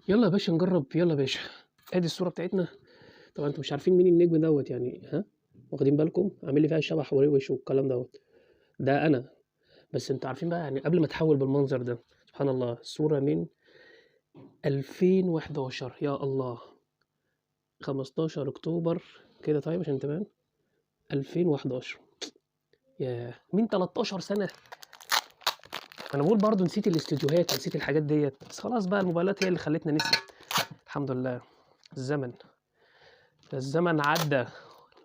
يلا يا باشا نجرب، يلا يا باشا. ادي الصورة بتاعتنا. طبعا انتوا مش عارفين مين النجم دوت يعني، ها؟ واخدين بالكم؟ عامل لي فيها الشبح وروش والكلام دوت. ده انا. بس انتوا عارفين بقى يعني قبل ما اتحول بالمنظر ده، سبحان الله، الصورة من 2011 يا الله، 15 اكتوبر كده. طيب عشان تبان 2011. ياه، من 13 سنة. انا بقول برضو نسيت الاستديوهات، نسيت الحاجات ديت، بس خلاص بقى الموبايلات هي اللي خلتنا نسي. الحمد لله. الزمن، الزمن عدى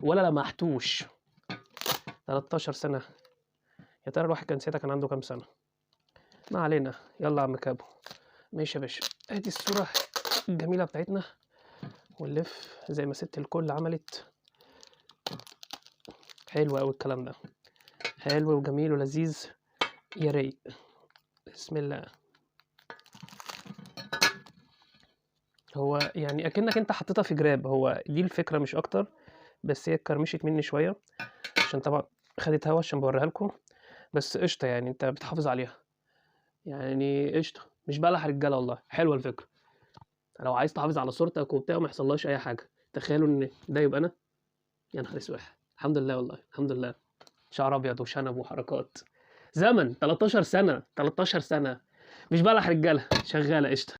ولا لمحتوش. 13 سنة. يا ترى الواحد كان ساعتها كان عنده كام سنة؟ ما علينا. يلا يا عم كابو. ماشي يا باشا، ادي الصورة الجميلة بتاعتنا، ونلف زي ما ست الكل عملت. حلو قوي الكلام ده، حلو وجميل ولذيذ يا رايق. بسم الله. هو يعني اكنك انت حطيتها في جراب، هو دي الفكرة مش اكتر. بس هي اتكرمشت مني شوية عشان طبعا خدت هوا عشان بوريها لكم. بس قشطة يعني، انت بتحافظ عليها يعني، قشطة. مش بلح رجالة والله، حلوة الفكرة. لو عايز تحافظ على صورتك وبتاع وما يحصلهاش اي حاجة، تخيلوا ان ده يبقى انا. يا نهار اسود. الحمد لله والله، الحمد لله. شعر ابيض وشنب وحركات. زمن 13 سنة، 13 سنة. مش بلح رجالة، شغالة قشطة.